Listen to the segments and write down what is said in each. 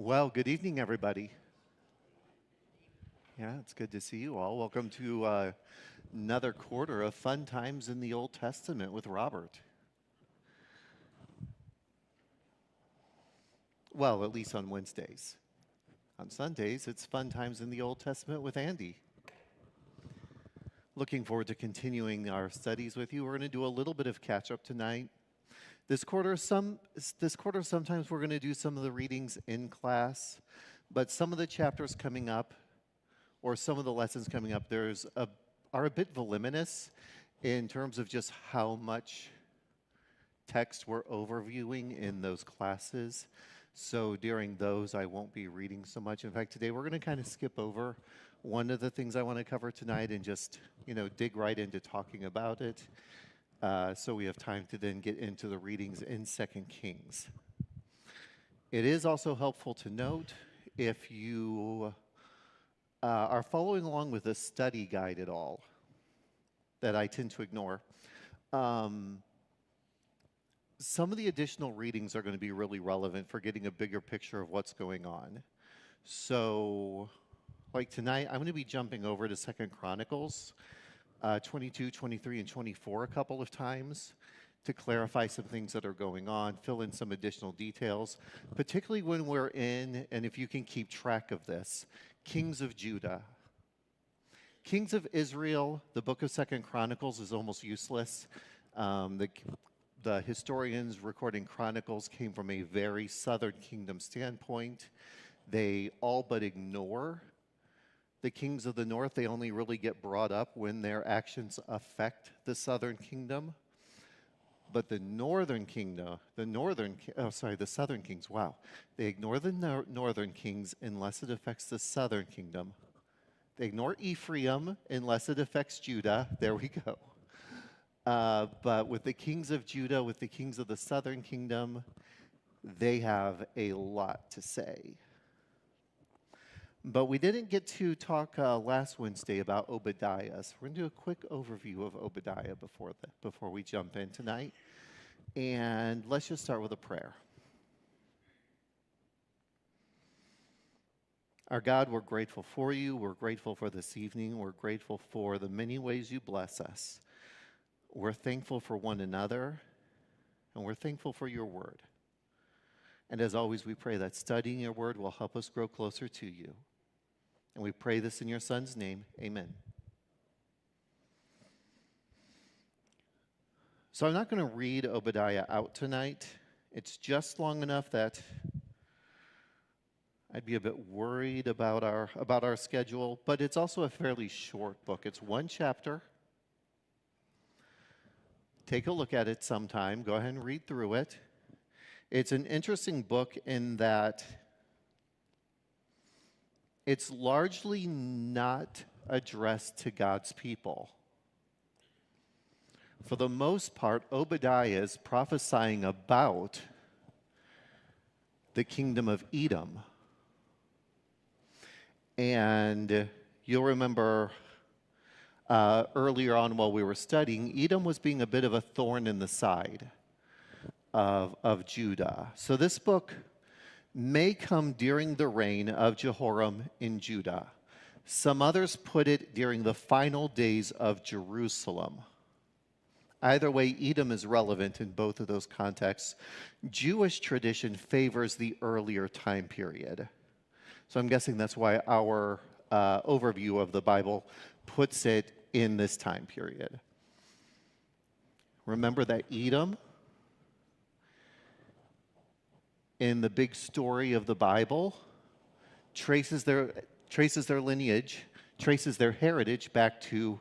Well, good evening, everybody. Yeah, it's good to see you all. Welcome to another quarter of Fun Times in the Old Testament with Robert. Well, at least on Wednesdays. On Sundays, it's Fun Times in the Old Testament with Andy. Looking forward to continuing our studies with you. We're going to do a little bit of catch up tonight. This quarter, sometimes we're going to do some of the readings in class, but some of the chapters coming up or some of the lessons coming up are a bit voluminous in terms of just how much text we're overviewing in those classes. So during those, I won't be reading so much. In fact, today we're going to kind of skip over one of the things I want to cover tonight and just, dig right into talking about it. So we have time to then get into the readings in 2 Kings. It is also helpful to note if you are following along with a study guide at all that I tend to ignore. Some of the additional readings are going to be really relevant for getting a bigger picture of what's going on. So, like tonight, I'm going to be jumping over to 2 Chronicles 22, 23, and 24 a couple of times to clarify some things that are going on, fill in some additional details, particularly when we're in, and if you can keep track of this, Kings of Judah. Kings of Israel, the book of 2 Chronicles is almost useless. The historians recording Chronicles came from a very southern kingdom standpoint. They all but ignore the kings of the north. They only really get brought up when their actions affect the southern kingdom. But the southern kings, wow. They ignore the northern kings unless it affects the southern kingdom. They ignore Ephraim unless it affects Judah. There we go. But with the kings of Judah, with the kings of the southern kingdom, they have a lot to say. But we didn't get to talk last Wednesday about Obadiah, so we're going to do a quick overview of Obadiah before we jump in tonight. And let's just start with a prayer. Our God, we're grateful for you. We're grateful for this evening. We're grateful for the many ways you bless us. We're thankful for one another, and we're thankful for your word. And as always, we pray that studying your word will help us grow closer to you. And we pray this in your Son's name. Amen. So I'm not going to read Obadiah out tonight. It's just long enough that I'd be a bit worried about our schedule, but it's also a fairly short book. It's one chapter. Take a look at it sometime. Go ahead and read through it. It's an interesting book in that it's largely not addressed to God's people. For the most part, Obadiah is prophesying about the kingdom of Edom. And you'll remember earlier on while we were studying, Edom was being a bit of a thorn in the side of Judah. So this book may come during the reign of Jehoram in Judah. Some others put it during the final days of Jerusalem. Either way, Edom is relevant in both of those contexts. Jewish tradition favors the earlier time period. So I'm guessing that's why our overview of the Bible puts it in this time period. Remember that Edom, in the big story of the Bible, traces their lineage, traces their heritage back to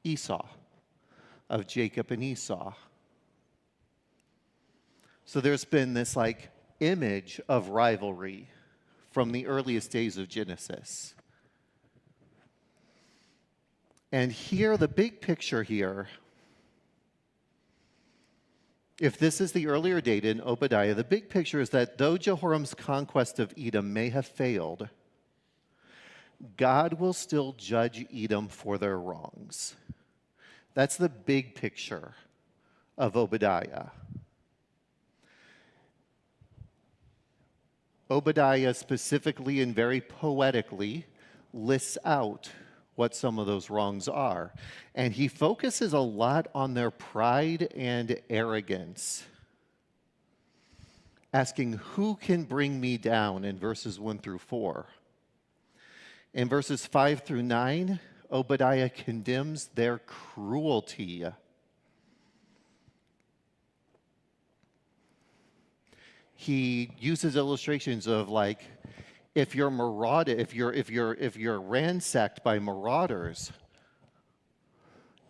Esau, of Jacob and Esau. So there's been this image of rivalry from the earliest days of Genesis. And here, the big picture here, if this is the earlier date in Obadiah, the big picture is that though Jehoram's conquest of Edom may have failed, God will still judge Edom for their wrongs. That's the big picture of Obadiah. Obadiah specifically and very poetically lists out what some of those wrongs are. And he focuses a lot on their pride and arrogance, asking, "Who can bring me down?" in verses 1 through 4. In verses 5 through 9, Obadiah condemns their cruelty. He uses illustrations of, like, if you're ransacked by marauders,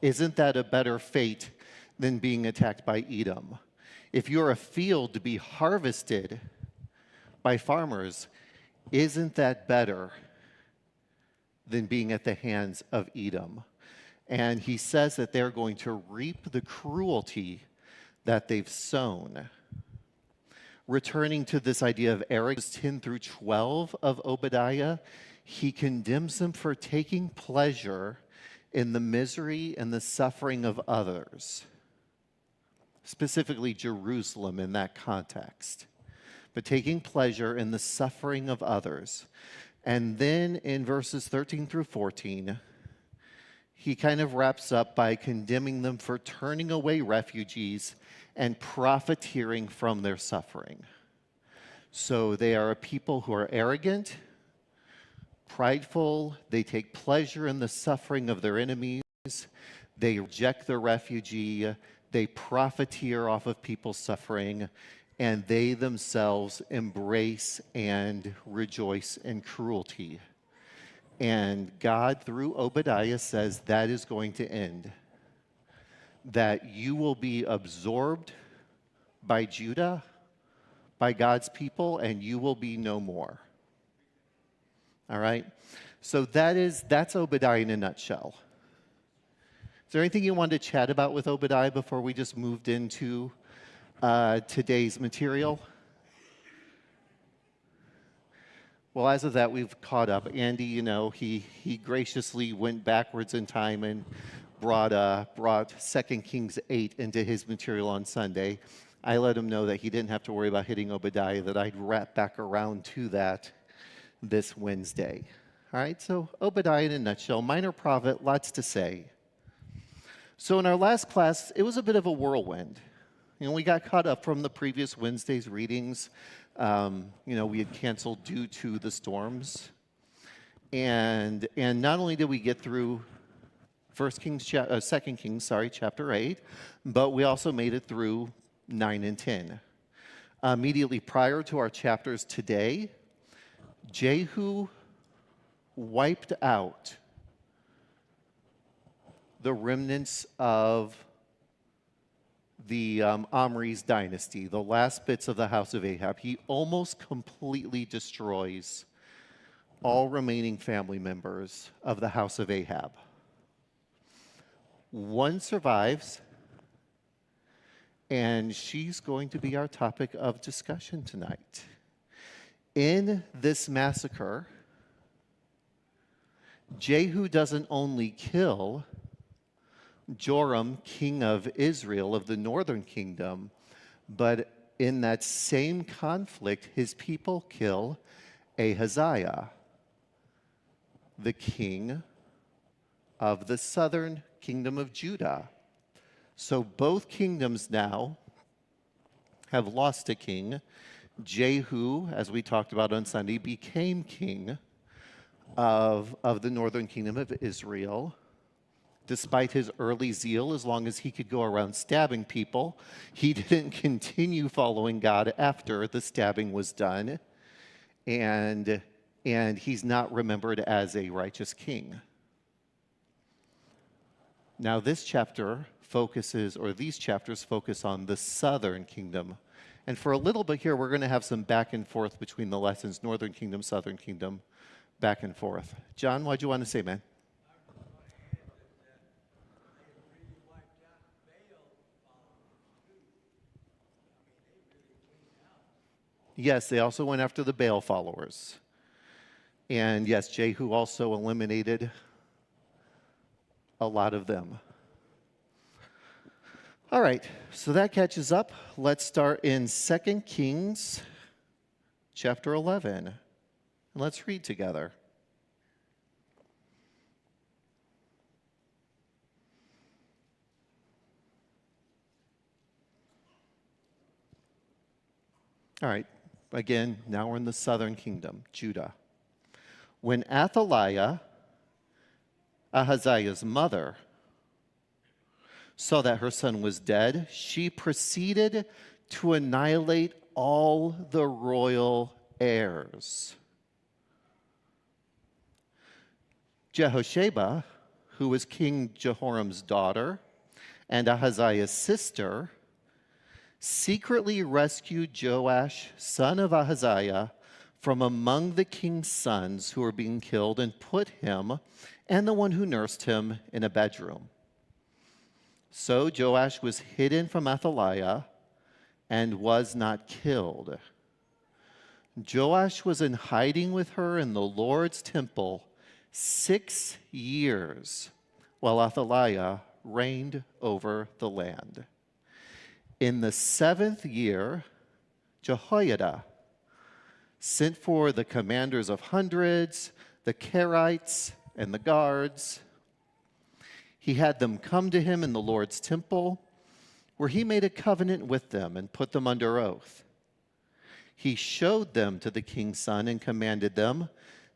isn't that a better fate than being attacked by Edom? If you're a field to be harvested by farmers, isn't that better than being at the hands of Edom? And he says that they're going to reap the cruelty that they've sown. Returning to this idea of arrogance, 10 through 12 of Obadiah, he condemns them for taking pleasure in the misery and the suffering of others, specifically Jerusalem in that context, but taking pleasure in the suffering of others. And then in verses 13 through 14, he kind of wraps up by condemning them for turning away refugees and profiteering from their suffering. So they are a people who are arrogant, prideful, they take pleasure in the suffering of their enemies, they reject the refugee, they profiteer off of people's suffering, and they themselves embrace and rejoice in cruelty. And God, through Obadiah, says that is going to end. That you will be absorbed by Judah, by God's people, and you will be no more. All right? So that's Obadiah in a nutshell. Is there anything you wanted to chat about with Obadiah before we just moved into today's material? Well, as of that, we've caught up. Andy, he graciously went backwards in time and brought 2 Kings 8 into his material on Sunday. I let him know that he didn't have to worry about hitting Obadiah, that I'd wrap back around to that this Wednesday. All right, so Obadiah in a nutshell, minor prophet, lots to say. So in our last class, it was a bit of a whirlwind. We got caught up from the previous Wednesday's readings. We had canceled due to the storms. And not only did we get through 2 Kings, chapter 8, but we also made it through 9 and 10. Immediately prior to our chapters today, Jehu wiped out the remnants of the Omri's dynasty, the last bits of the house of Ahab. He almost completely destroys all remaining family members of the house of Ahab. One survives, and she's going to be our topic of discussion tonight. In this massacre, Jehu doesn't only kill Joram, king of Israel, of the northern kingdom, but in that same conflict, his people kill Ahaziah, the king of the southern kingdom of Judah. So both kingdoms now have lost a king. Jehu, as we talked about on Sunday, became king of the northern kingdom of Israel. Despite his early zeal, as long as he could go around stabbing people, he didn't continue following God after the stabbing was done. And he's not remembered as a righteous king. Now these chapters focus on the southern kingdom. And for a little bit here, we're going to have some back and forth between the lessons, northern kingdom, southern kingdom, back and forth. John, what'd you want to say, man? Yes, they also went after the Baal followers. And yes, Jehu also eliminated a lot of them. All right, so that catches up. Let's start in 2 Kings chapter 11. And let's read together. All right, again, now we're in the southern kingdom, Judah. When Athaliah, Ahaziah's mother, saw that her son was dead, she proceeded to annihilate all the royal heirs. Jehosheba, who was King Jehoram's daughter and Ahaziah's sister, secretly rescued Joash, son of Ahaziah, from among the king's sons who were being killed and put him and the one who nursed him in a bedroom. So Joash was hidden from Athaliah and was not killed. Joash was in hiding with her in the Lord's temple 6 years while Athaliah reigned over the land. In the 7th year, Jehoiada sent for the commanders of hundreds, the Kerites, and the guards. He had them come to him in the Lord's temple, where he made a covenant with them and put them under oath. He showed them to the king's son and commanded them,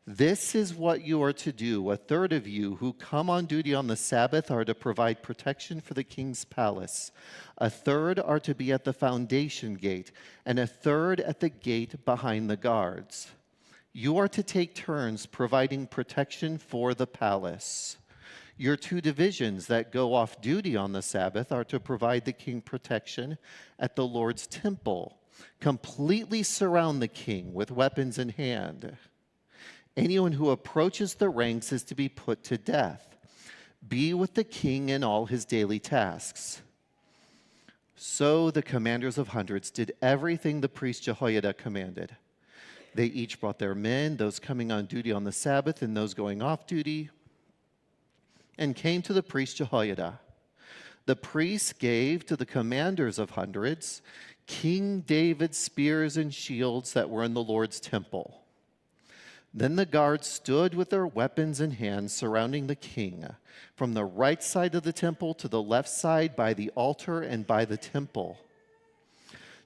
"This is what you are to do. A third of you who come on duty on the Sabbath are to provide protection for the king's palace. A third are to be at the foundation gate, and a third at the gate behind the guards. You are to take turns providing protection for the palace. Your 2 divisions that go off duty on the Sabbath are to provide the king protection at the Lord's temple. Completely surround the king with weapons in hand. Anyone who approaches the ranks is to be put to death. Be with the king in all his daily tasks." So the commanders of hundreds did everything the priest Jehoiada commanded. They each brought their men, those coming on duty on the Sabbath and those going off duty, and came to the priest Jehoiada. The priest gave to the commanders of hundreds King David's spears and shields that were in the Lord's temple. Then the guards stood with their weapons in hand surrounding the king, from the right side of the temple to the left side by the altar and by the temple.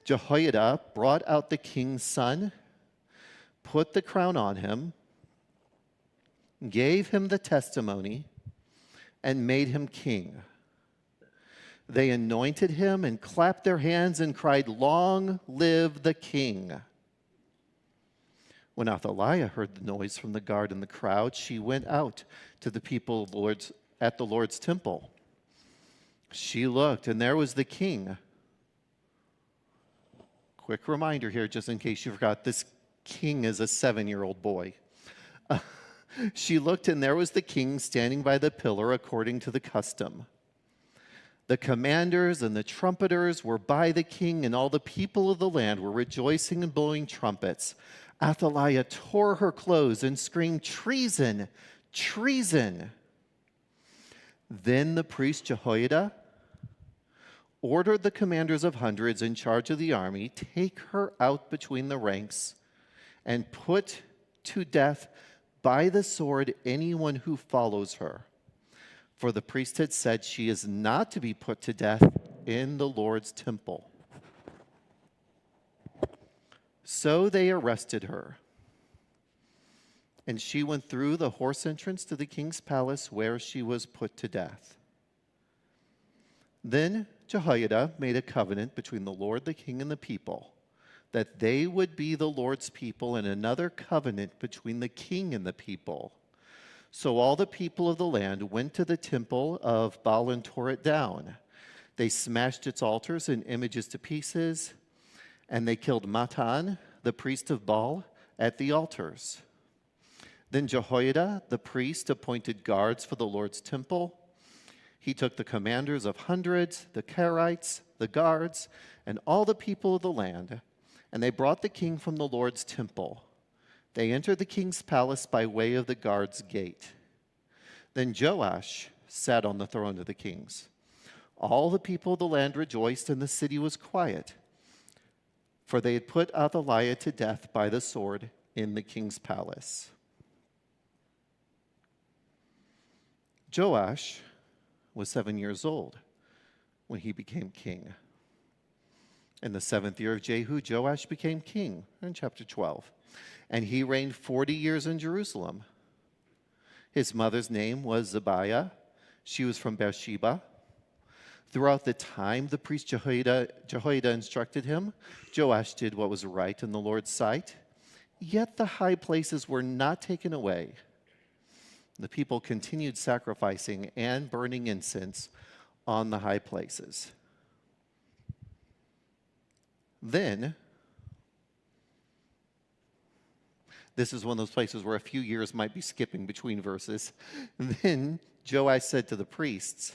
Jehoiada brought out the king's son, put the crown on him, gave him the testimony, and made him king. They anointed him and clapped their hands and cried, "Long live the king!" When Athaliah heard the noise from the guard and the crowd, she went out to the people at the Lord's temple. She looked, and there was the king. Quick reminder here, just in case you forgot, this king is a 7-year-old boy. She looked, and there was the king standing by the pillar according to the custom. The commanders and the trumpeters were by the king, and all the people of the land were rejoicing and blowing trumpets. Athaliah tore her clothes and screamed, "Treason! Treason!" Then the priest Jehoiada ordered the commanders of hundreds in charge of the army, "Take her out between the ranks and put to death by the sword anyone who follows her." For the priest had said she is not to be put to death in the Lord's temple. So they arrested her, and she went through the horse entrance to the king's palace, where she was put to death. Then Jehoiada made a covenant between the Lord, the king, and the people, that they would be the Lord's people, and another covenant between the king and the people. So all the people of the land went to the temple of Baal and tore it down. They smashed its altars and images to pieces, and they killed Matan, the priest of Baal, at the altars. Then Jehoiada, the priest, appointed guards for the Lord's temple. He took the commanders of hundreds, the Kerites, the guards, and all the people of the land, and they brought the king from the Lord's temple. They entered the king's palace by way of the guard's gate. Then Joash sat on the throne of the kings. All the people of the land rejoiced, and the city was quiet. for they had put Athaliah to death by the sword in the king's palace. Joash was 7 years old when he became king. In the 7th year of Jehu, Joash became king, in chapter 12, and he reigned 40 years in Jerusalem. His mother's name was Zebiah. She was from Beersheba. Throughout the time the priest Jehoiada instructed him, Joash did what was right in the Lord's sight, yet the high places were not taken away. The people continued sacrificing and burning incense on the high places. Then, this is one of those places where a few years might be skipping between verses. Then Joash said to the priests,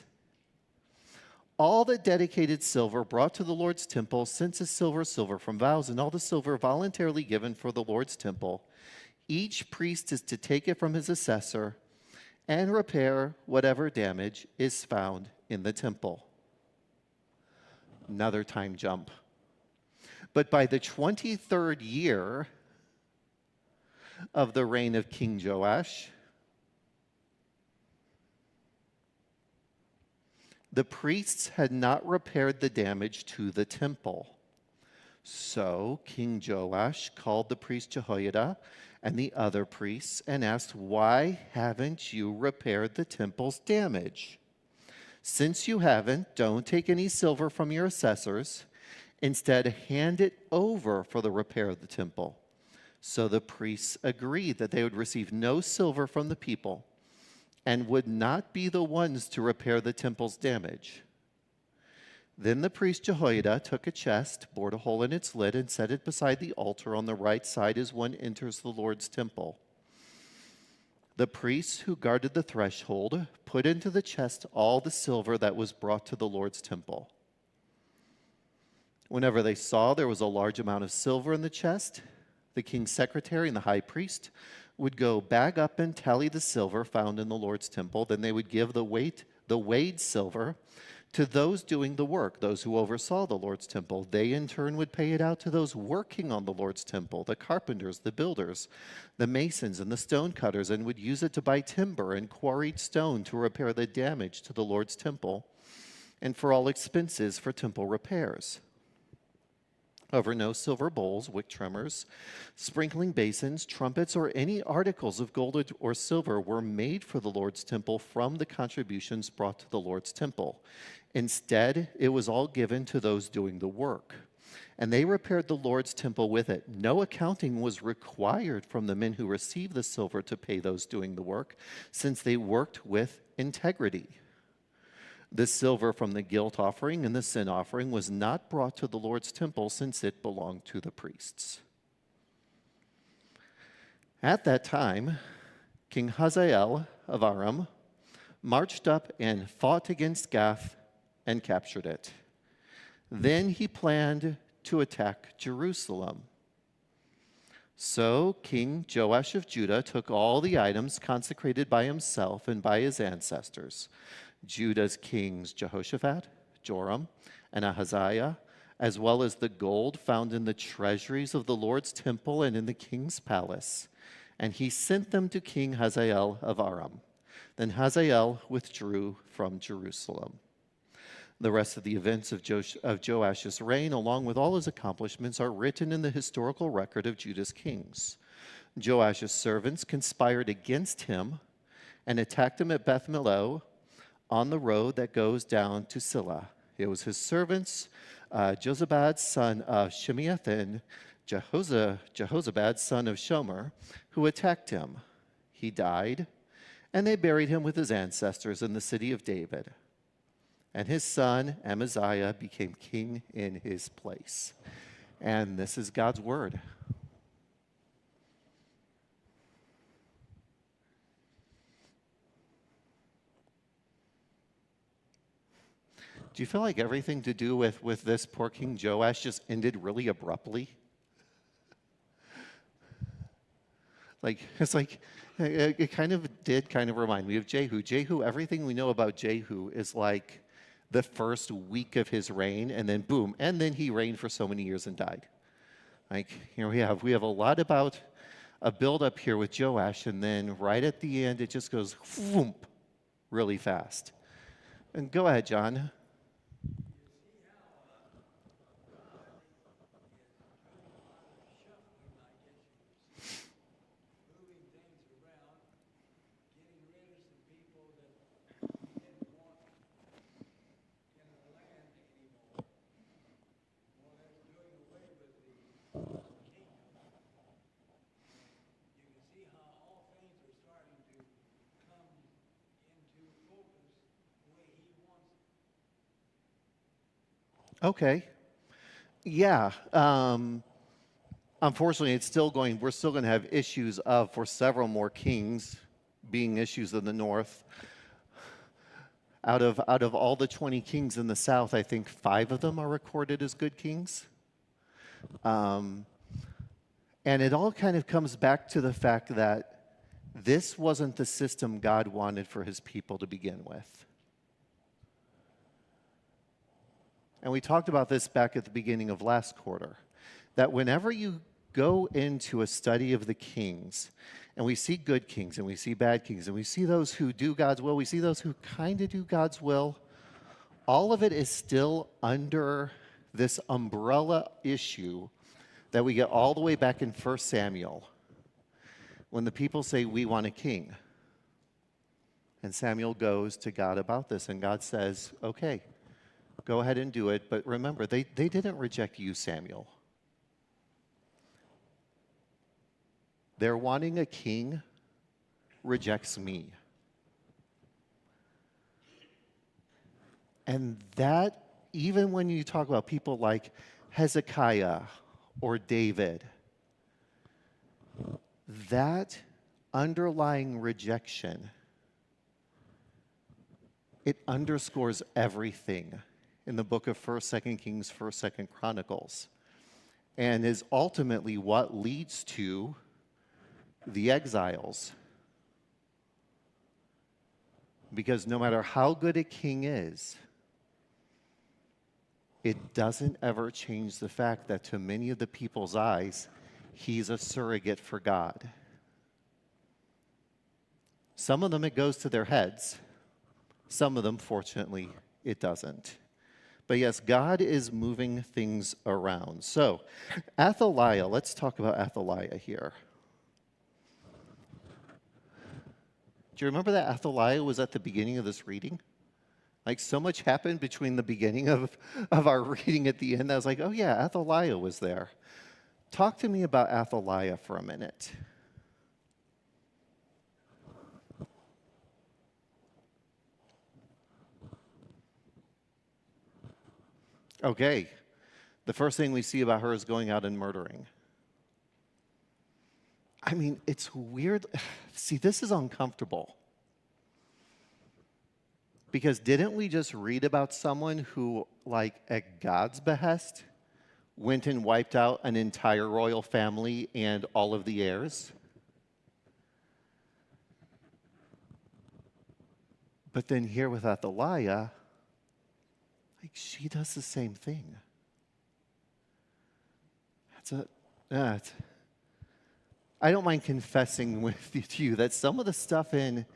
all the dedicated silver brought to the Lord's temple, since is silver from vows, and all the silver voluntarily given for the Lord's temple, each priest is to take it from his assessor and repair whatever damage is found in the temple. Another time jump. But by the 23rd year of the reign of King Joash, the priests had not repaired the damage to the temple. So King Joash called the priest Jehoiada and the other priests and asked, why haven't you repaired the temple's damage? Since you haven't, don't take any silver from your assessors. Instead, hand it over for the repair of the temple. So the priests agreed that they would receive no silver from the people and would not be the ones to repair the temple's damage. Then the priest Jehoiada took a chest, bored a hole in its lid, and set it beside the altar on the right side as one enters the Lord's temple. The priests who guarded the threshold put into the chest all the silver that was brought to the Lord's temple. Whenever they saw there was a large amount of silver in the chest, the king's secretary and the high priest would go bag up and tally the silver found in the Lord's temple. Then they would give the weighed silver to those doing the work, those who oversaw the Lord's temple. They in turn would pay it out to those working on the Lord's temple, the carpenters, the builders, the masons, and the stone cutters, and would use it to buy timber and quarried stone to repair the damage to the Lord's temple, and for all expenses for temple repairs. However, no silver bowls, wick trimmers, sprinkling basins, trumpets, or any articles of gold or silver were made for the Lord's temple from the contributions brought to the Lord's temple. Instead, it was all given to those doing the work. And they repaired the Lord's temple with it. No accounting was required from the men who received the silver to pay those doing the work, since they worked with integrity. The silver from the guilt offering and the sin offering was not brought to the Lord's temple, since it belonged to the priests. At that time, King Hazael of Aram marched up and fought against Gath and captured it. Then he planned to attack Jerusalem. So King Joash of Judah took all the items consecrated by himself and by his ancestors, Judah's kings Jehoshaphat, Joram, and Ahaziah, as well as the gold found in the treasuries of the Lord's temple and in the king's palace, and he sent them to King Hazael of Aram. Then Hazael withdrew from Jerusalem. The rest of the events of Joash's reign, along with all his accomplishments, are written in the historical record of Judah's kings. Joash's servants conspired against him and attacked him at Beth Millo on the road that goes down to Silla. It was his servants, Jozabad, son of Shimeath, and Jehozabad, son of Shomer, who attacked him. He died, and they buried him with his ancestors in the city of David. And his son, Amaziah, became king in his place. And this is God's word. Do you feel like everything to do with this poor King Joash just ended really abruptly? It kind of did remind me of Jehu. Jehu, everything we know about Jehu is like the first week of his reign, and then boom, and then he reigned for so many years and died. Like here we have a lot about a build up here with Joash, and then right at the end it just goes whoomp really fast. And go ahead, John. Okay. Yeah. Unfortunately, it's still going. We're still going to have issues of for several more kings being issues in the north. Out of all the 20 kings in the south, I think 5 of them are recorded as good kings. And it all kind of comes back to the fact that this wasn't the system God wanted for his people to begin with. And we talked about this back at the beginning of last quarter, that whenever you go into a study of the kings, and we see good kings, and we see bad kings, and we see those who do God's will, we see those who kind of do God's will, all of it is still under this umbrella issue that we get all the way back in 1 Samuel, when the people say, we want a king. And Samuel goes to God about this, and God says, okay, go ahead and do it. But remember, they didn't reject you, Samuel. Their wanting a king rejects me. And that, even when you talk about people like Hezekiah or David, that underlying rejection, it underscores everything in the book of 1st, 2nd Kings, 1st, 2nd Chronicles, and is ultimately what leads to the exiles. Because no matter how good a king is, it doesn't ever change the fact that to many of the people's eyes, he's a surrogate for God. Some of them, it goes to their heads. Some of them, fortunately, it doesn't. But yes, God is moving things around. So, Athaliah, let's talk about Athaliah here. Do you remember that Athaliah was at the beginning of this reading? Like, so much happened between the beginning of our reading at the end. I was like, oh yeah, Athaliah was there. Talk to me about Athaliah for a minute. Okay, the first thing we see about her is going out and murdering. I mean, it's weird. See, this is uncomfortable. Because didn't we just read about someone who, like, at God's behest, went and wiped out an entire royal family and all of the heirs? But then here with Athaliah, like, she does the same thing. I don't mind confessing with you that some of the stuff in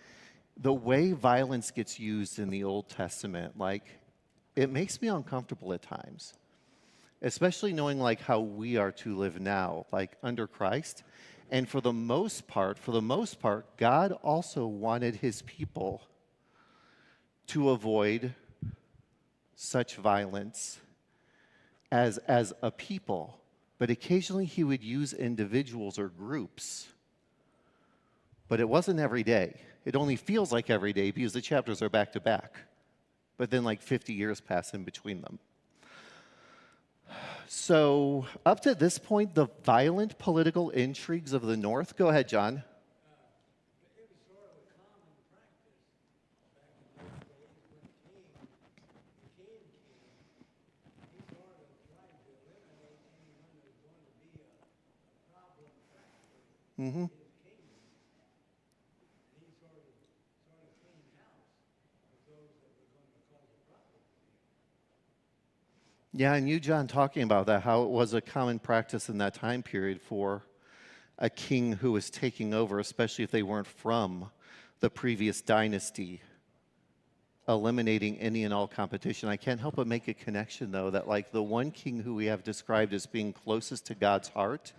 the way violence gets used in the Old Testament, like, it makes me uncomfortable at times, especially knowing like how we are to live now, like under Christ. And for the most part, God also wanted his people to avoid such violence as a people. But occasionally he would use individuals or groups. But it wasn't every day. It only feels like every day because the chapters are back to back. But then like 50 years pass in between them. So up to this point, the violent political intrigues of the North. Go ahead, John. Mm-hmm. Yeah, and you, John, talking about that, how it was a common practice in that time period for a king who was taking over, especially if they weren't from the previous dynasty, eliminating any and all competition. I can't help but make a connection, though, that like the one king who we have described as being closest to God's heart,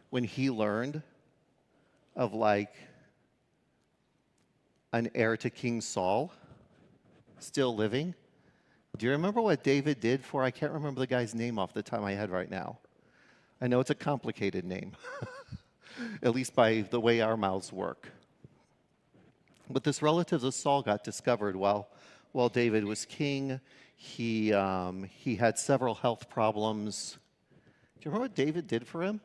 when he learned of like an heir to King Saul still living, do you remember what David did for, I can't remember the guy's name off the top of my head right now. I know it's a complicated name, at least by the way our mouths work. But this relative of Saul got discovered while David was king. He had several health problems. Do you remember what David did for him?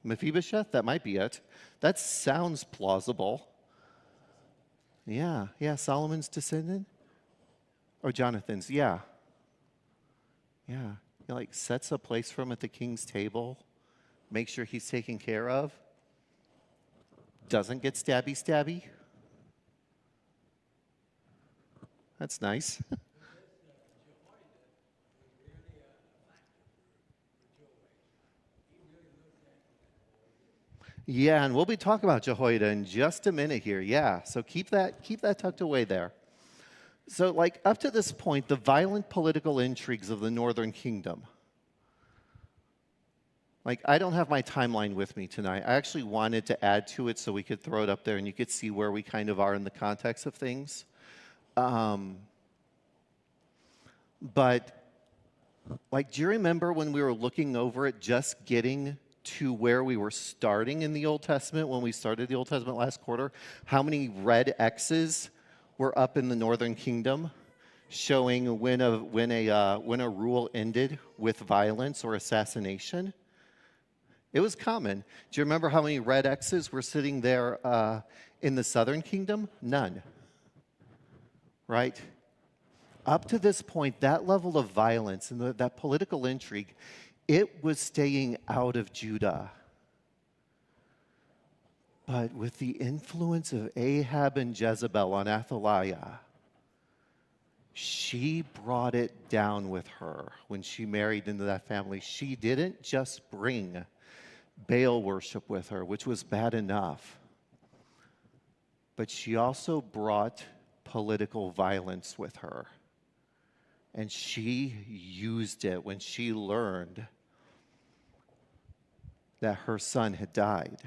Mephibosheth? That might be it. That sounds plausible. Yeah, Solomon's descendant? Or Jonathan's, yeah. He like sets a place for him at the king's table, makes sure he's taken care of, doesn't get stabby. That's nice. Yeah, and we'll be talking about Jehoiada in just a minute here. Yeah, so keep that tucked away there. So like up to this point, the violent political intrigues of the northern kingdom. Like I don't have my timeline with me tonight. I actually wanted to add to it so we could throw it up there and you could see where we kind of are in the context of things. But like, do you remember when we were looking over it, just getting to where we were starting in the Old Testament when we started the Old Testament last quarter? How many red X's were up in the northern kingdom, showing when a rule ended with violence or assassination? It was common. Do you remember how many red X's were sitting there in the southern kingdom? None. Right? Up to this point, that level of violence and that political intrigue, it was staying out of Judah. But with the influence of Ahab and Jezebel on Athaliah, she brought it down with her when she married into that family. She didn't just bring Baal worship with her, which was bad enough, but she also brought political violence with her. And she used it when she learned that her son had died.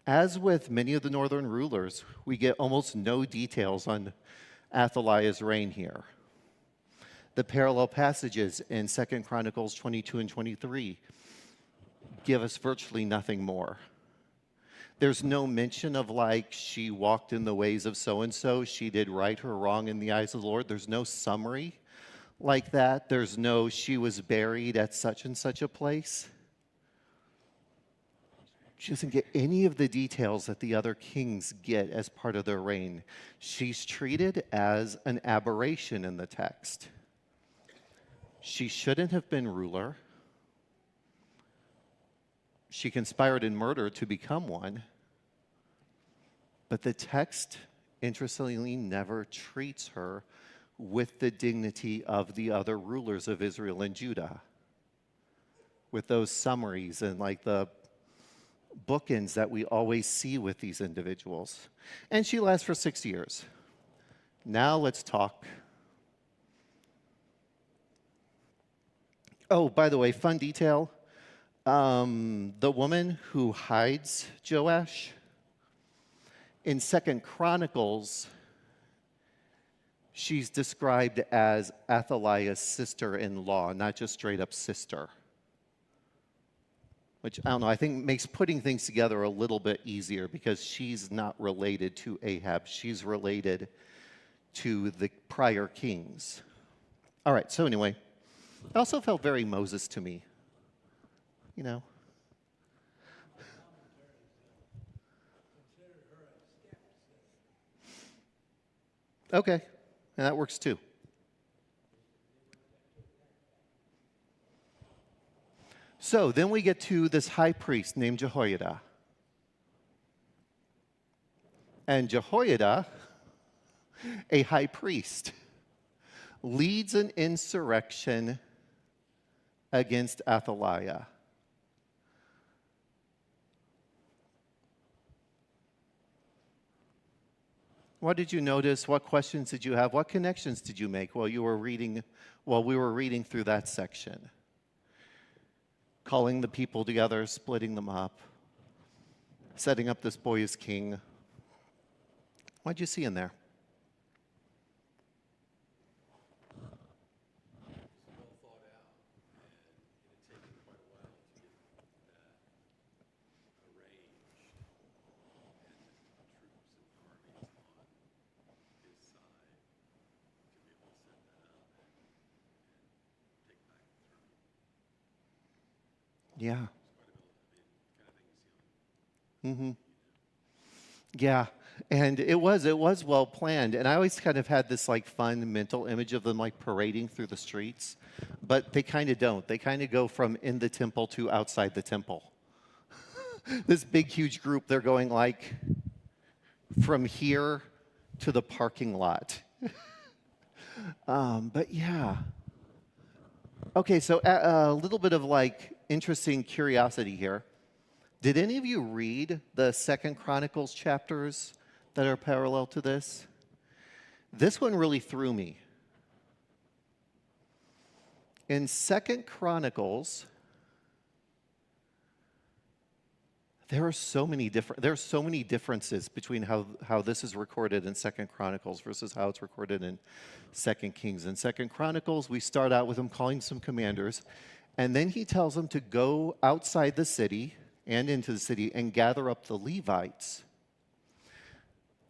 As with many of the northern rulers, we get almost no details on Athaliah's reign here. The parallel passages in 2 Chronicles 22 and 23 give us virtually nothing more. There's no mention of like, she walked in the ways of so-and-so, she did right or wrong in the eyes of the Lord. There's no summary like that. There's no, she was buried at such and such a place. She doesn't get any of the details that the other kings get as part of their reign. She's treated as an aberration in the text. She shouldn't have been ruler. She conspired in murder to become one. But the text, interestingly, never treats her with the dignity of the other rulers of Israel and Judah, with those summaries and like the bookends that we always see with these individuals. And she lasts for 6 years. Now let's talk. Oh, by the way, fun detail. The woman who hides Joash, in 2 Chronicles, she's described as Athaliah's sister-in-law, not just straight up sister. Which, I don't know, I think makes putting things together a little bit easier because she's not related to Ahab. She's related to the prior kings. All right, so anyway, it also felt very Moses to me, you know. Okay, and that works too. So then we get to this high priest named Jehoiada. And Jehoiada, a high priest, leads an insurrection against Athaliah. What did you notice? What questions did you have? What connections did you make while we were reading through that section? Calling the people together, splitting them up, setting up this boy as king. What did you see in there? Yeah. Mm-hmm. Yeah. And it was well planned. And I always kind of had this like fun mental image of them like parading through the streets, but they kind of don't. They kind of go from in the temple to outside the temple. This big, huge group, they're going like from here to the parking lot. But yeah. Okay, so a little bit of like interesting curiosity here. Did any of you read the Second Chronicles chapters that are parallel to this? This one really threw me. In Second Chronicles, there are so many differences between how this is recorded in Second Chronicles versus how it's recorded in Second Kings. In Second Chronicles, we start out with him calling some commanders, and then he tells them to go outside the city and into the city and gather up the Levites.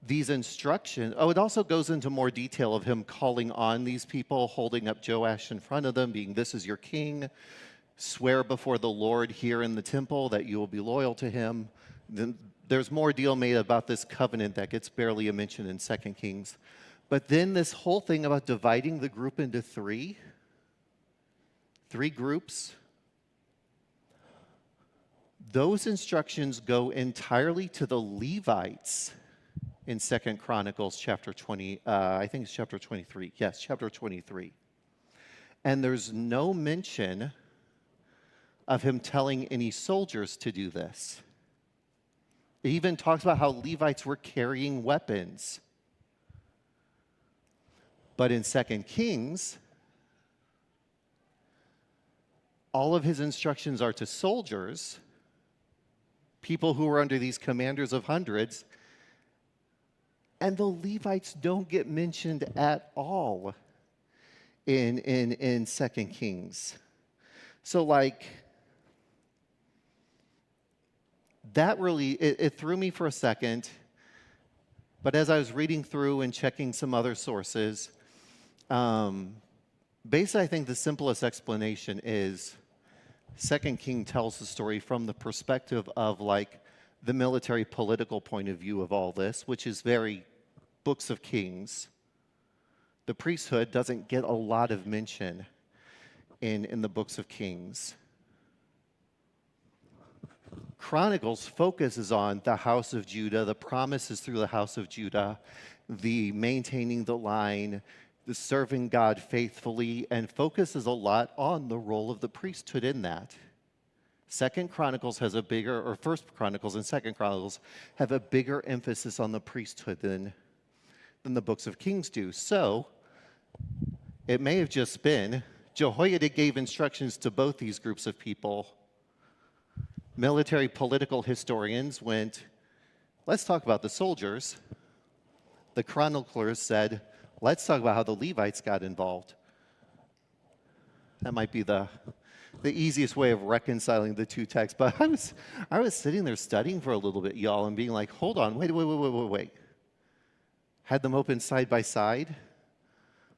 These instructions, it also goes into more detail of him calling on these people, holding up Joash in front of them, being, this is your king. Swear before the Lord here in the temple that you will be loyal to him. Then there's more deal made about this covenant that gets barely a mention in 2 Kings. But then this whole thing about dividing the group into three groups, those instructions go entirely to the Levites in 2 Chronicles chapter 20, I think it's chapter 23. Yes, chapter 23. And there's no mention of him telling any soldiers to do this. It even talks about how Levites were carrying weapons. But in 2 Kings, all of his instructions are to soldiers, people who were under these commanders of hundreds, and the Levites don't get mentioned at all in 2 Kings. So like, that really, it threw me for a second, but as I was reading through and checking some other sources, basically I think the simplest explanation is 2 King tells the story from the perspective of like the military political point of view of all this, which is very books of Kings. The priesthood doesn't get a lot of mention in the books of Kings. Chronicles focuses on the house of Judah, the promises through the house of Judah, the maintaining the line, the serving God faithfully, and focuses a lot on the role of the priesthood in that. Second Chronicles has a bigger, or First Chronicles and Second Chronicles have a bigger emphasis on the priesthood than the books of Kings do. So it may have just been Jehoiada gave instructions to both these groups of people. Military political historians went, let's talk about the soldiers. The chroniclers said, let's talk about how the Levites got involved. That might be the easiest way of reconciling the two texts. But I was sitting there studying for a little bit, y'all, and being like, hold on, wait. Had them open side by side.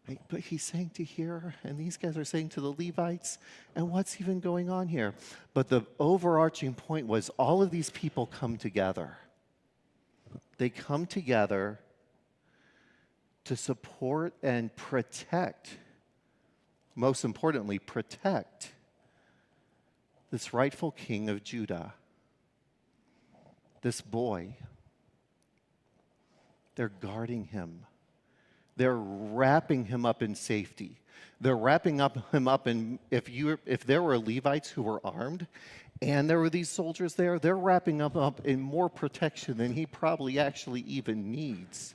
Like, but he's saying to here, and these guys are saying to the Levites, and what's even going on here? But the overarching point was all of these people come together. They come together to support and protect, most importantly, protect this rightful king of Judah, this boy. They're guarding him. They're wrapping him up in safety. They're wrapping him up in, if there were Levites who were armed and there were these soldiers there, they're wrapping him up in more protection than he probably actually even needs,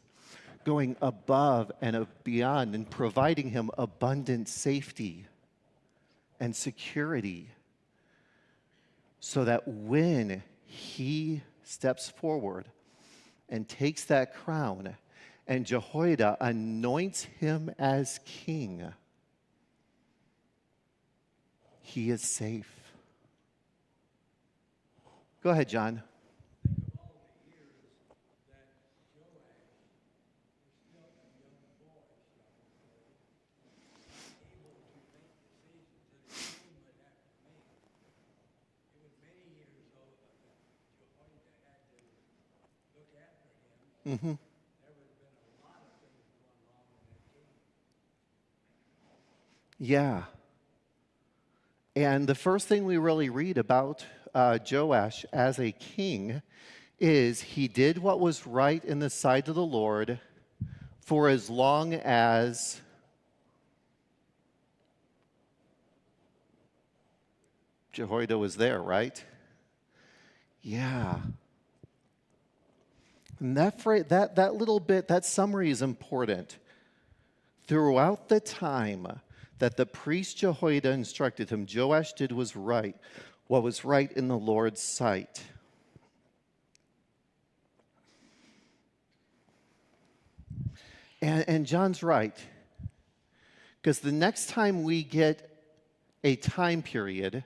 going above and beyond and providing him abundant safety and security so that when he steps forward and takes that crown and Jehoiada anoints him as king, he is safe. Go ahead, John. Mm-hmm. Yeah. And the first thing we really read about Joash as a king is he did what was right in the sight of the Lord for as long as Jehoiada was there, right? Yeah. And that little bit, that summary is important. Throughout the time that the priest Jehoiada instructed him, Joash did what was right in the Lord's sight. And John's right, because the next time we get a time period,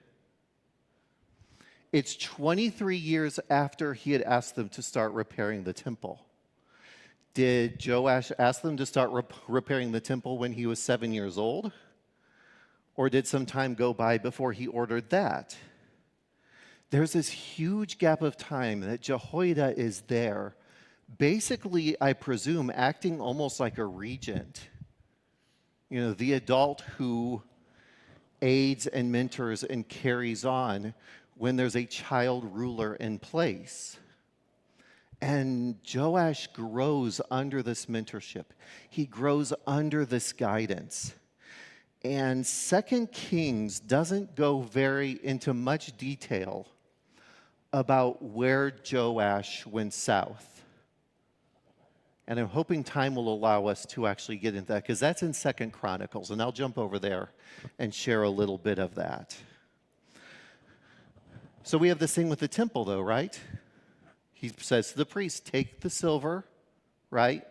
it's 23 years after he had asked them to start repairing the temple. Did Joash ask them to start repairing the temple when he was 7 years old? Or did some time go by before he ordered that? There's this huge gap of time that Jehoiada is there, basically, I presume, acting almost like a regent. You know, the adult who aids and mentors and carries on when there's a child ruler in place. And Joash grows under this mentorship. He grows under this guidance. And 2 Kings doesn't go very into much detail about where Joash went south. And I'm hoping time will allow us to actually get into that, because that's in 2 Chronicles, and I'll jump over there and share a little bit of that. So we have this thing with the temple, though, right? He says to the priest, take the silver, right?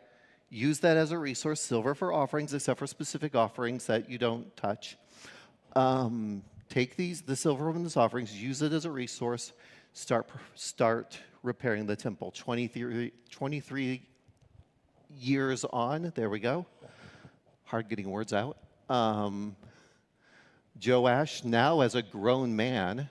Use that as a resource, silver for offerings, except for specific offerings that you don't touch. Take the silver from these offerings, use it as a resource, start repairing the temple. 23 years on, there we go. Hard getting words out. Joash, now as a grown man,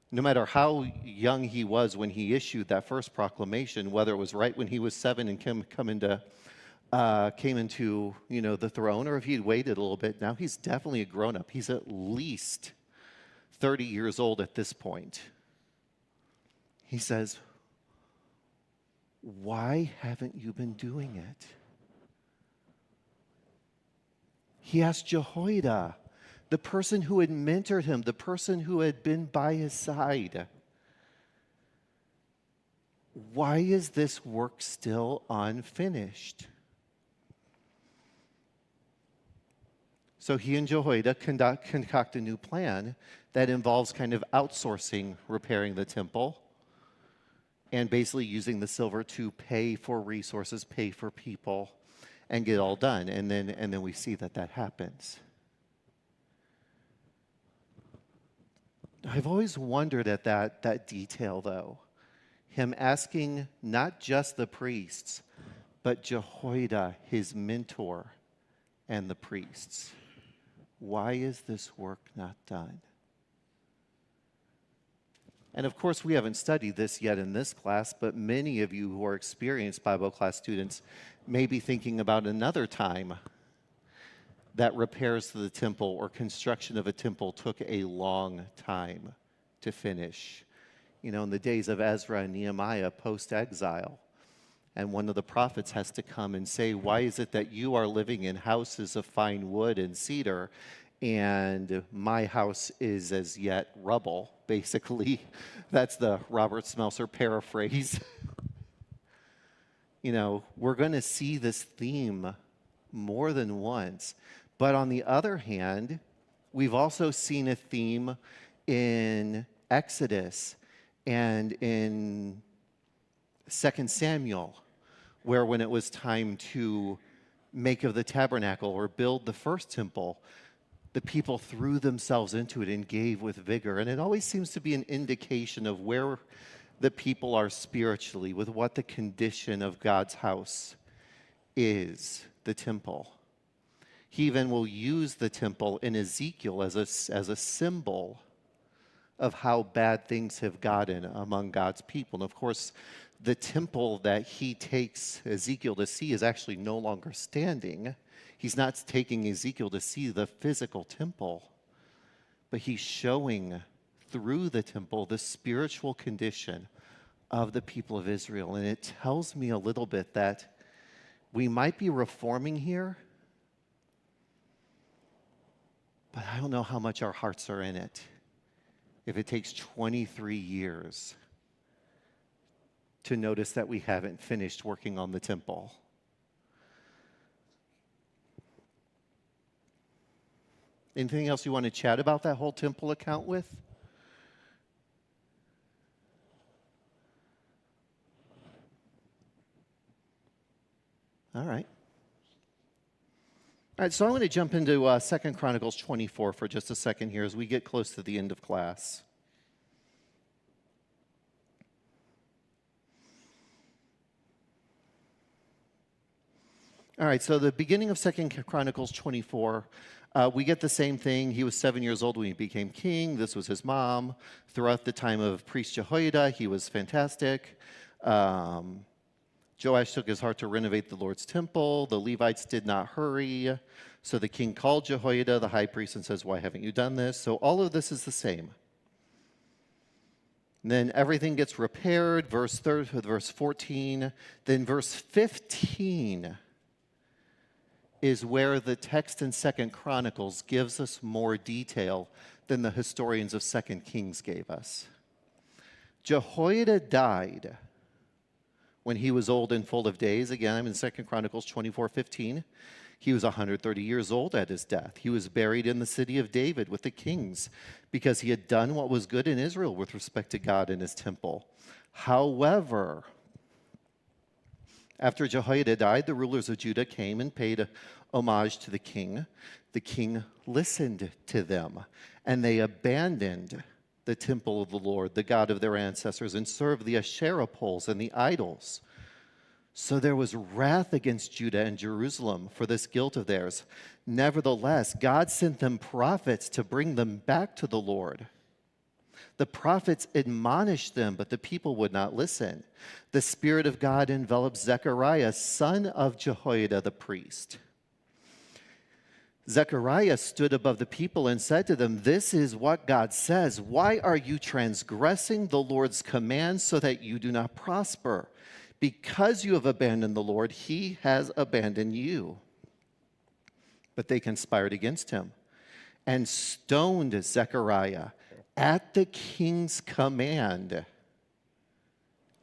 no matter how young he was when he issued that first proclamation, whether it was right when he was 7 and came into the throne, or if he'd waited a little bit, now he's definitely a grown-up. He's at least 30 years old at this point. He says, why haven't you been doing it? He asked Jehoiada, the person who had mentored him, the person who had been by his side, why is this work still unfinished? So he and Jehoiada concoct a new plan that involves kind of outsourcing repairing the temple and basically using the silver to pay for resources, pay for people, and get it all done. And then we see that happens. I've always wondered at that detail, though. Him asking not just the priests, but Jehoiada, his mentor, and the priests, why is this work not done? And of course, we haven't studied this yet in this class, but many of you who are experienced Bible class students may be thinking about another time that repairs to the temple or construction of a temple took a long time to finish. You know, in the days of Ezra and Nehemiah post-exile, And one of the prophets has to come and say, why is it that you are living in houses of fine wood and cedar, and my house is as yet rubble, basically. That's the Robert Smelser paraphrase. You know, we're going to see this theme more than once. But on the other hand, we've also seen a theme in Exodus and in 2 Samuel, where when it was time to make of the tabernacle or build the first temple, the people threw themselves into it and gave with vigor. And it always seems to be an indication of where the people are spiritually, with what the condition of God's house is, the temple. He even will use the temple in Ezekiel as a symbol of how bad things have gotten among God's people. And of course, the temple that he takes Ezekiel to see is actually no longer standing. He's not taking Ezekiel to see the physical temple, but he's showing through the temple the spiritual condition of the people of Israel. And it tells me a little bit that we might be reforming here, but I don't know how much our hearts are in it if it takes 23 years to notice that we haven't finished working on the temple. Anything else you want to chat about that whole temple account with? All right. All right, so I'm going to jump into 2 Chronicles 24 for just a second here as we get close to the end of class. All right, so the beginning of 2 Chronicles 24, we get the same thing. He was 7 years old when he became king. This was his mom. Throughout the time of priest Jehoiada, he was fantastic. Joash took his heart to renovate the Lord's temple. The Levites did not hurry. So the king called Jehoiada, the high priest, and says, why haven't you done this? So all of this is the same. And then everything gets repaired, verse 14. Then verse 15 is where the text in 2 Chronicles gives us more detail than the historians of 2 Kings gave us. Jehoiada died when he was old and full of days. Again, I'm in 2 Chronicles 24:15. He was 130 years old at his death. He was buried in the city of David with the kings because he had done what was good in Israel with respect to God and his temple. However, after Jehoiada died, the rulers of Judah came and paid homage to the king. The king listened to them, and they abandoned the temple of the Lord, the God of their ancestors, and served the Asherah poles and the idols. So there was wrath against Judah and Jerusalem for this guilt of theirs. Nevertheless, God sent them prophets to bring them back to the Lord. The prophets admonished them, but the people would not listen. The Spirit of God enveloped Zechariah, son of Jehoiada the priest. Zechariah stood above the people and said to them, this is what God says. Why are you transgressing the Lord's command so that you do not prosper? Because you have abandoned the Lord, he has abandoned you. But they conspired against him and stoned Zechariah at the king's command,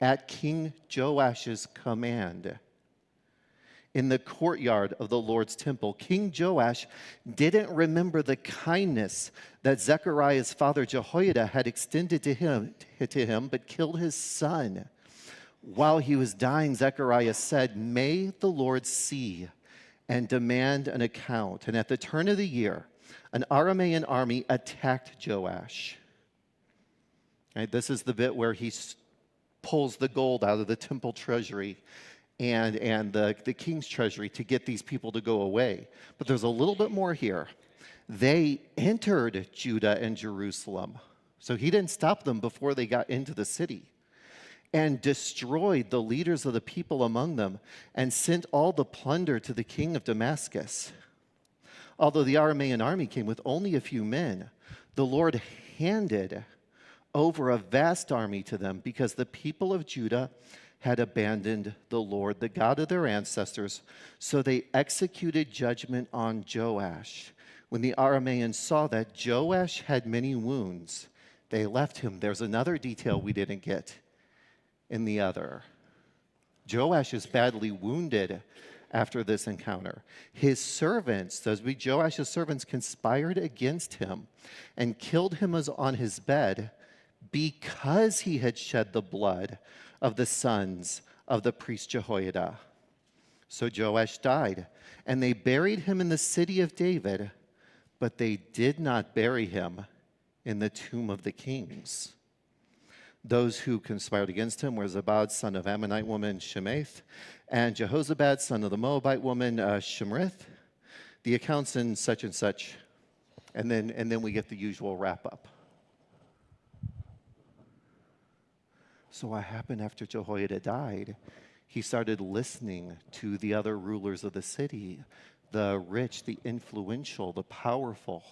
at King Joash's command, in the courtyard of the Lord's temple. King Joash didn't remember the kindness that Zechariah's father Jehoiada had extended to him, but killed his son. While he was dying, Zechariah said, may the Lord see and demand an account. And at the turn of the year, an Aramean army attacked Joash. Right, this is the bit where he pulls the gold out of the temple treasury and the king's treasury to get these people to go away. But there's a little bit more here. They entered Judah and Jerusalem. So he didn't stop them before they got into the city, and destroyed the leaders of the people among them, and sent all the plunder to the king of Damascus. Although the Aramean army came with only a few men, the Lord handed over a vast army to them because the people of Judah had abandoned the Lord, the God of their ancestors, so they executed judgment on Joash. When the Arameans saw that Joash had many wounds, they left him. There's another detail we didn't get in the other. Joash is badly wounded after this encounter. His servants, those be Joash's servants, conspired against him and killed him as on his bed because he had shed the blood of the sons of the priest Jehoiada. So Joash died, and they buried him in the city of David, but they did not bury him in the tomb of the kings. Those who conspired against him were Zabad, son of Ammonite woman Shemaith, and Jehozabad, son of the Moabite woman Shemrith. The accounts in such and such, and then we get the usual wrap up. So what happened after Jehoiada died? He started listening to the other rulers of the city, the rich, the influential, the powerful,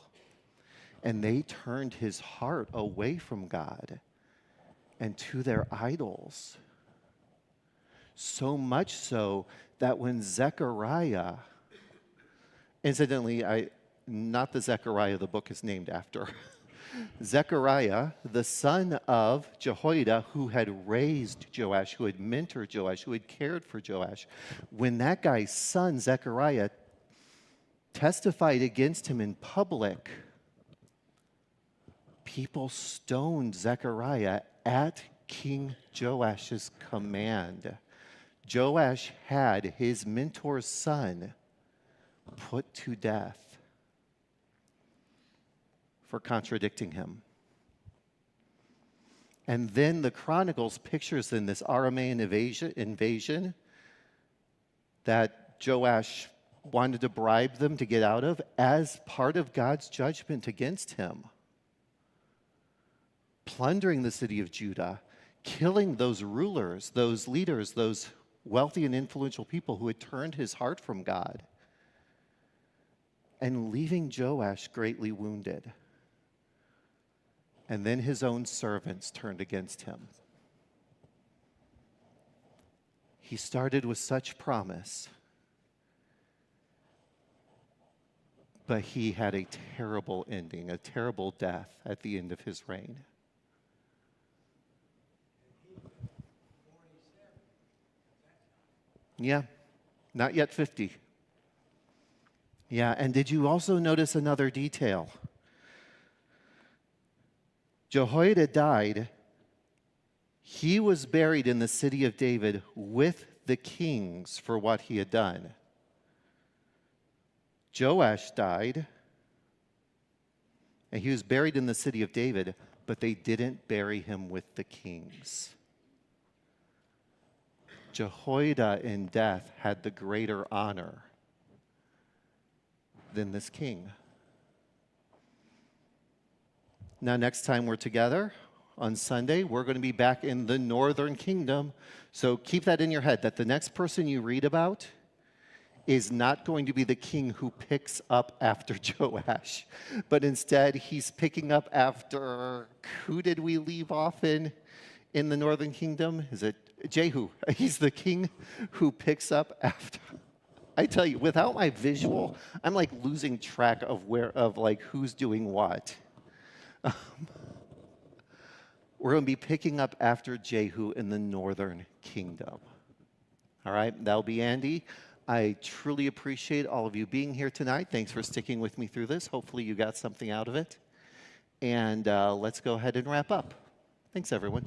and they turned his heart away from God and to their idols. So much so that when Zechariah, incidentally, not the Zechariah the book is named after, Zechariah, the son of Jehoiada, who had raised Joash, who had mentored Joash, who had cared for Joash, when that guy's son, Zechariah, testified against him in public, people stoned Zechariah at King Joash's command. Joash had his mentor's son put to death for contradicting him. And then the Chronicles pictures in this Aramean invasion that Joash wanted to bribe them to get out of as part of God's judgment against him. Plundering the city of Judah, killing those rulers, those leaders, those wealthy and influential people who had turned his heart from God, and leaving Joash greatly wounded. And then his own servants turned against him. He started with such promise, but he had a terrible ending, a terrible death at the end of his reign. Yeah, not yet 50. Yeah, and did you also notice another detail? Jehoiada died. He was buried in the city of David with the kings for what he had done. Joash died, and he was buried in the city of David, but they didn't bury him with the kings. Jehoiada in death had the greater honor than this king. Now, next time we're together on Sunday, we're going to be back in the northern kingdom. So keep that in your head, that the next person you read about is not going to be the king who picks up after Joash, but instead he's picking up after, who did we leave off in the northern kingdom? Is it Jehu? He's the king who picks up after. I tell you, without my visual, I'm like losing track of who's doing what. We're going to be picking up after Jehu in the northern kingdom. All right, that'll be Andy. I truly appreciate all of you being here tonight. Thanks for sticking with me through this. Hopefully you got something out of it. And let's go ahead and wrap up. Thanks, everyone.